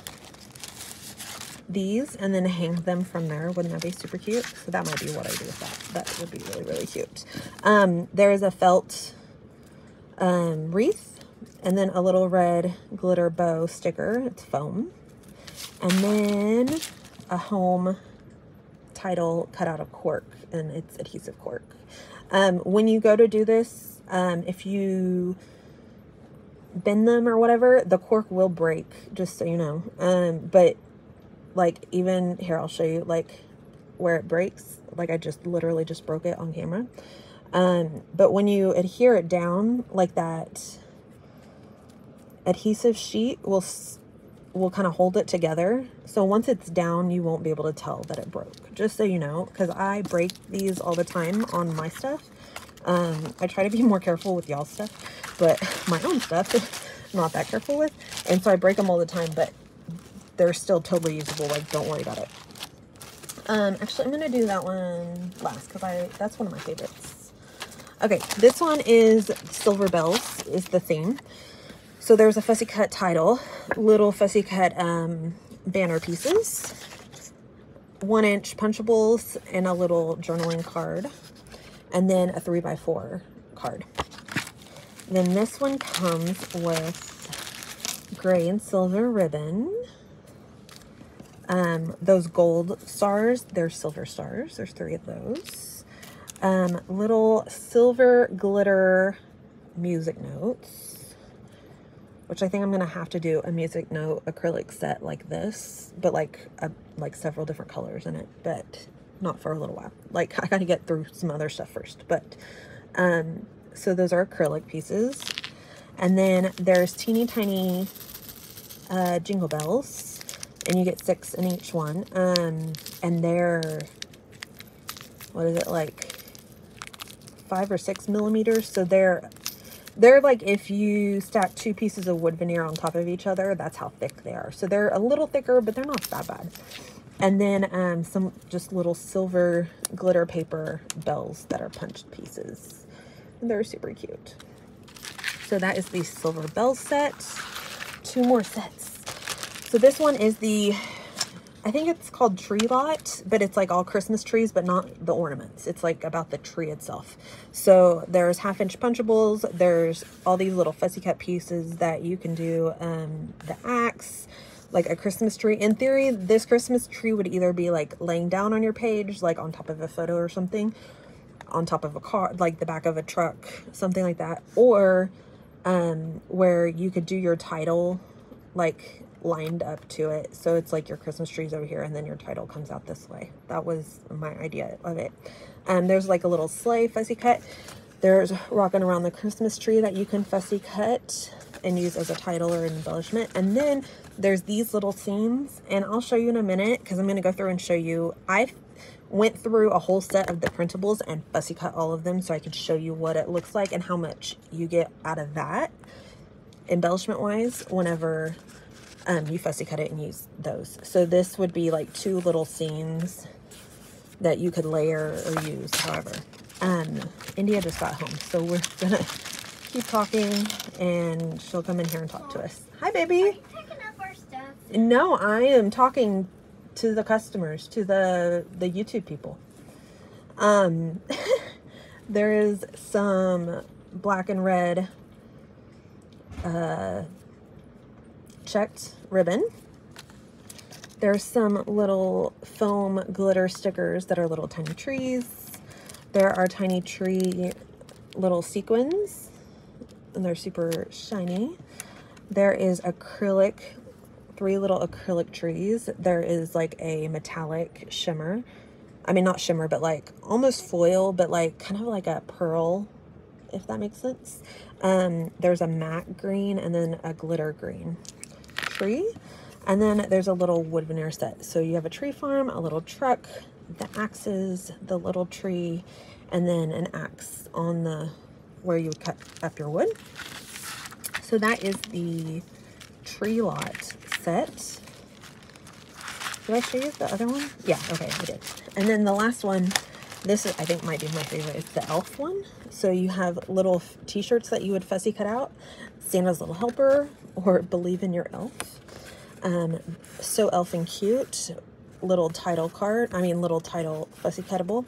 these and then hang them from there. Wouldn't that be super cute? So that might be what I do with that. That would be really, really cute. There is a felt wreath, and then a little red glitter bow sticker. It's foam. And then a home title cut out of cork, and it's adhesive cork. When you go to do this, if you bend them or whatever, the cork will break, just so you know. But like, even here, I'll show you like where it breaks. Like I just literally just broke it on camera. But when you adhere it down like that, adhesive sheet will will kind of hold it together. So once it's down, you won't be able to tell that it broke, just so you know, because I break these all the time on my stuff. I try to be more careful with y'all's stuff, but my own stuff, not that careful with. And so I break them all the time, but they're still totally usable. Like, don't worry about it. Actually, I'm going to do that one last because that's one of my favorites. Okay, this one is Silver Bells is the theme. So there's a fussy cut title, little fussy cut banner pieces, 1-inch punchables, and a little journaling card, and then a 3x4 card. Then this one comes with gray and silver ribbon. Those gold stars, they're silver stars. There's 3 of those. Little silver glitter music notes, which I think I'm gonna have to do a music note acrylic set like this, but like several different colors in it, but not for a little while. Like, I gotta get through some other stuff first. But so those are acrylic pieces, and then there's teeny tiny jingle bells, and you get 6 in each one. And they're, what is it, like 5 or 6 millimeters. So they're like, if you stack 2 pieces of wood veneer on top of each other, that's how thick they are. So they're a little thicker, but they're not that bad. And then some just little silver glitter paper bells that are punched pieces. And they're super cute. So that is the silver bell set. 2 more sets. So this one is I think it's called Tree Lot, but it's like all Christmas trees, but not the ornaments. It's like about the tree itself. So there's 1/2-inch punchables. There's all these little fussy cut pieces that you can do the axe, like a Christmas tree. In theory, this Christmas tree would either be like laying down on your page, like on top of a photo or something, on top of a car, like the back of a truck, something like that, or where you could do your title like lined up to it. So it's like your Christmas trees over here, and then your title comes out this way. That was my idea of it. There's like a little sleigh fussy cut. There's rocking around the Christmas tree that you can fussy cut and use as a title or an embellishment. And then there's these little seams, and I'll show you in a minute because I'm going to go through and show you. I went through a whole set of the printables and fussy cut all of them so I could show you what it looks like and how much you get out of that embellishment wise whenever you fussy cut it and use those. So this would be like 2 little seams that you could layer or use however. India just got home, so we're gonna keep talking and she'll come in here and talk to us. Hi, baby. Are you picking up our stuff? No, I am talking to the customers, to the YouTube people. There is some black and red checked ribbon. There's some little foam glitter stickers that are little tiny trees. There are tiny tree little sequins, and they're super shiny. There is acrylic, 3 little acrylic trees. There is like a metallic shimmer. I mean, not shimmer, but like almost foil, but like kind of like a pearl, if that makes sense. There's a matte green and then a glitter green tree. And then there's a little wood veneer set. So you have a tree farm, a little truck, the axes, the little tree, and then an axe on the where you would cut up your wood. So that is the Tree Lot set. Did I show you the other one? Yeah, okay, I did. And then the last one, this is, I think might be my favorite, it's the elf one. So you have little t-shirts that you would fussy cut out, Santa's Little Helper, or Believe in Your Elf. So elfin cute, little title fussy cuttable.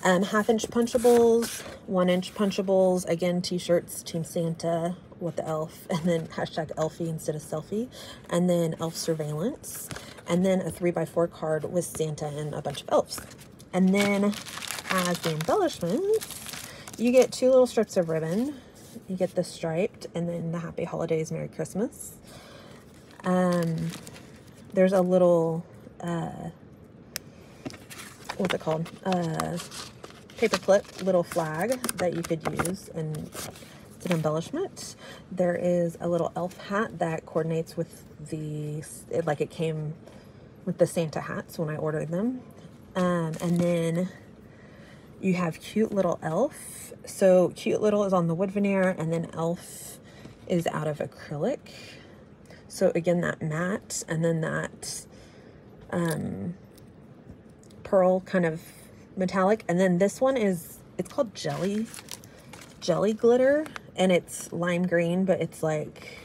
1/2-inch punchables, 1-inch punchables, again, t-shirts, Team Santa with the elf, and then hashtag Elfie instead of selfie, and then elf surveillance, and then a 3x4 card with Santa and a bunch of elves. And then as the embellishments, you get 2 little strips of ribbon. You get the striped, and then the Happy Holidays, Merry Christmas. There's a little, what's it called? Paper clip little flag that you could use, and frosted embellishment. There is a little elf hat that coordinates with like it came with the Santa hats when I ordered them. And then you have Cute Little Elf. So Cute Little is on the wood veneer, and then Elf is out of acrylic. So again, that matte, and then that pearl kind of metallic. And then this one it's called jelly glitter, and it's lime green, but it's like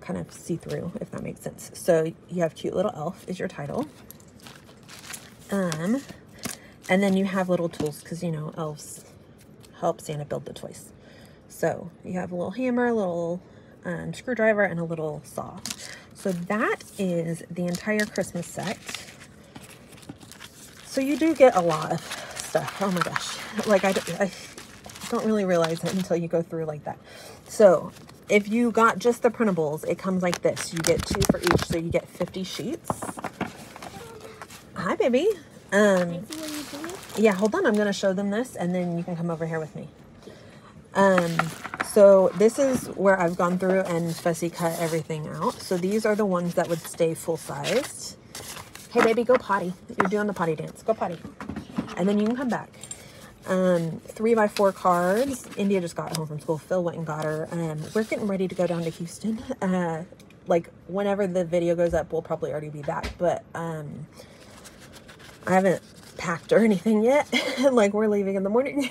kind of see-through, if that makes sense. So you have Cute Little Elf is your title. And then you have little tools, because you know elves help Santa build the toys. So you have a little hammer, a little screwdriver, and a little saw. So that is the entire Christmas set. So you do get a lot of stuff. Oh my gosh. Like I don't really realize it until you go through like that. So if you got just the printables, it comes like this. You get 2 for each, so you get 50 sheets. Hi, baby. Yeah, hold on. I'm going to show them this, and then you can come over here with me. So this is where I've gone through and fussy cut everything out. So these are the ones that would stay full-sized. Hey, baby, go potty. You're doing the potty dance. Go potty. And then you can come back. 3x4 cards. India just got home from school. Phil went and got her. We're getting ready to go down to Houston. Like, whenever the video goes up, we'll probably already be back. But I haven't packed or anything yet. Like, we're leaving in the morning.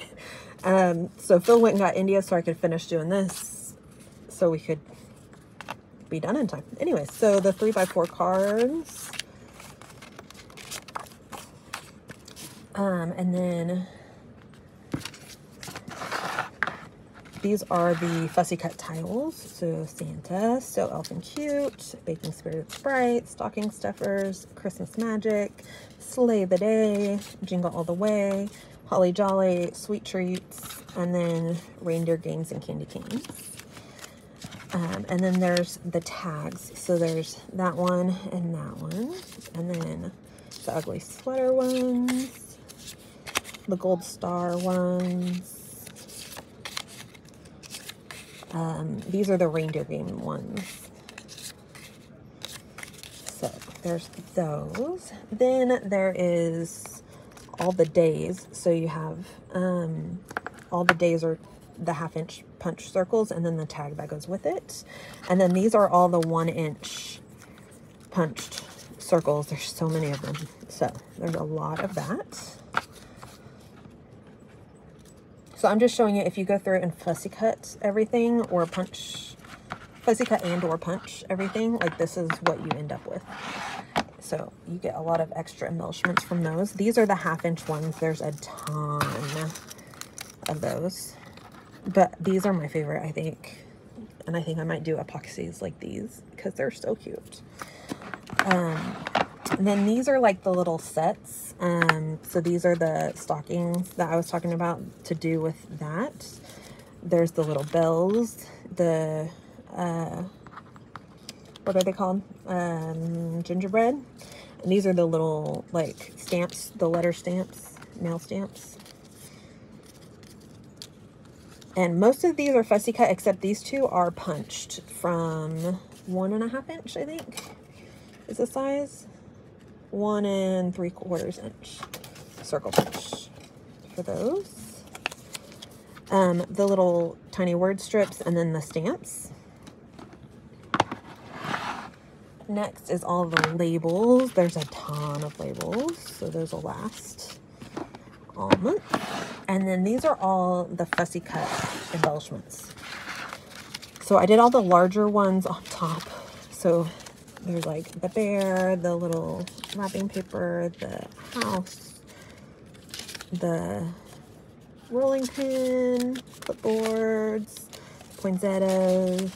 So Phil went and got India so I could finish doing this, so we could be done in time. Anyway, so the 3x4 cards. And then these are the fussy cut tiles. So Santa, So Elf and Cute, Baking Spirit Sprite, Stocking Stuffers, Christmas Magic, Slay the Day, Jingle All the Way, Holly Jolly, Sweet Treats, and then Reindeer Games and Candy Canes. And then there's the tags. So there's that one and that one. And then the ugly sweater ones. The gold star ones. These are the reindeer game ones. So there's those. Then there is all the days. So you have all the days are the 1/2-inch punch circles, and then the tag that goes with it. And then these are all the 1-inch punched circles. There's so many of them. So there's a lot of that. So I'm just showing you, if you go through and fussy cut everything, or fussy cut and or punch everything, like this is what you end up with. So you get a lot of extra embellishments from those. These are the 1/2-inch ones. There's a ton of those, but these are my favorite, I think. And I think I might do epoxies like these because they're so cute. And then these are like the little sets. So these are the stockings that I was talking about to do with that. There's the little bells, the, what are they called? Gingerbread. And these are the little like stamps, the letter stamps, nail stamps. And most of these are fussy cut, except these two are punched from 1.5-inch, I think, is the size. 1 3/4 inch circle punch for those. The little tiny word strips, and then the stamps. Next is all the labels. There's a ton of labels, so those will last all month. And then these are all the fussy cut embellishments. So I did all the larger ones on top. So there's like the bear, the little wrapping paper, the house, the rolling pin, clipboards, poinsettias.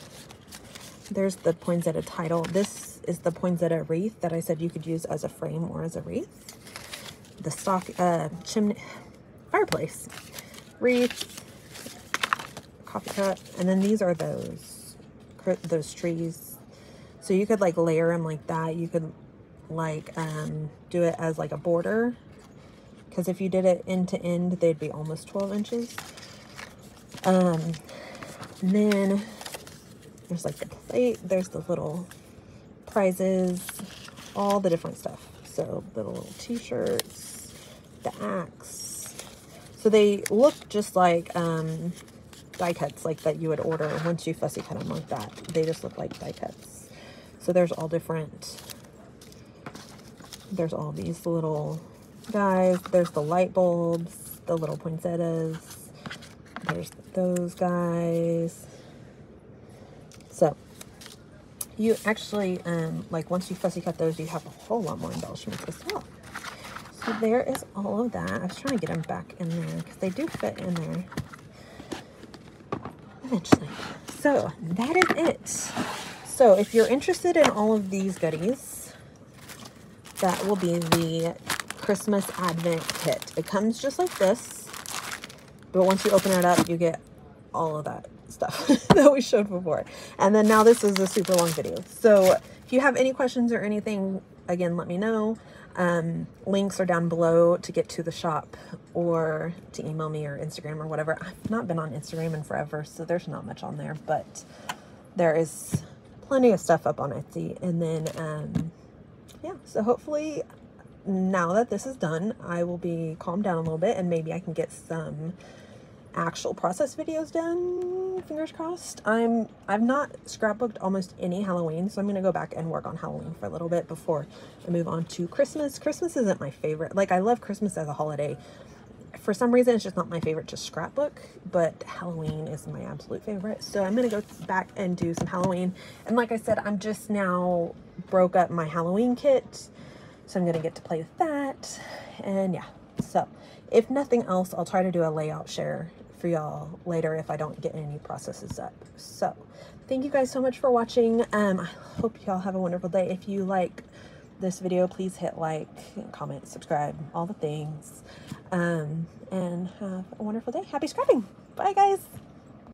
There's the poinsettia title. This is the poinsettia wreath that I said you could use as a frame or as a wreath. The chimney, fireplace, wreath, coffee cup, and then these are those trees. So you could like layer them like that. You could like do it as like a border, because if you did it end to end, they'd be almost 12 inches. And then there's like the plate, there's the little prizes, all the different stuff. So the little t-shirts, the axe. So they look just like die cuts like that you would order once you fussy cut them like that. They just look like die cuts. So there's all different, there's all these little guys. There's the light bulbs, the little poinsettias. There's those guys. So you actually, like once you fussy cut those, you have a whole lot more embellishments as well. So there is all of that. I was trying to get them back in there because they do fit in there eventually. So that is it. So if you're interested in all of these goodies, that will be the Christmas Advent kit. It comes just like this, but once you open it up, you get all of that stuff that we showed before. And then now this is a super long video. So if you have any questions or anything, again, let me know. Links are down below to get to the shop or to email me or Instagram or whatever. I've not been on Instagram in forever, so there's not much on there, but there is plenty of stuff up on Etsy. And then, yeah, so hopefully now that this is done, I will be calmed down a little bit and maybe I can get some actual process videos done, fingers crossed. I've not scrapbooked almost any Halloween, so I'm gonna go back and work on Halloween for a little bit before I move on to Christmas. Christmas isn't my favorite. Like, I love Christmas as a holiday. For some reason, it's just not my favorite to scrapbook, but Halloween is my absolute favorite. So I'm gonna go back and do some Halloween. And like I said, I'm just now broke up my Halloween kit, so I'm gonna get to play with that. And yeah, so if nothing else, I'll try to do a layout share for y'all later if I don't get any processes up. So thank you guys so much for watching. I hope y'all have a wonderful day. If you like this video, please hit like, comment, subscribe, all the things. And have a wonderful day. Happy scrapping. Bye guys.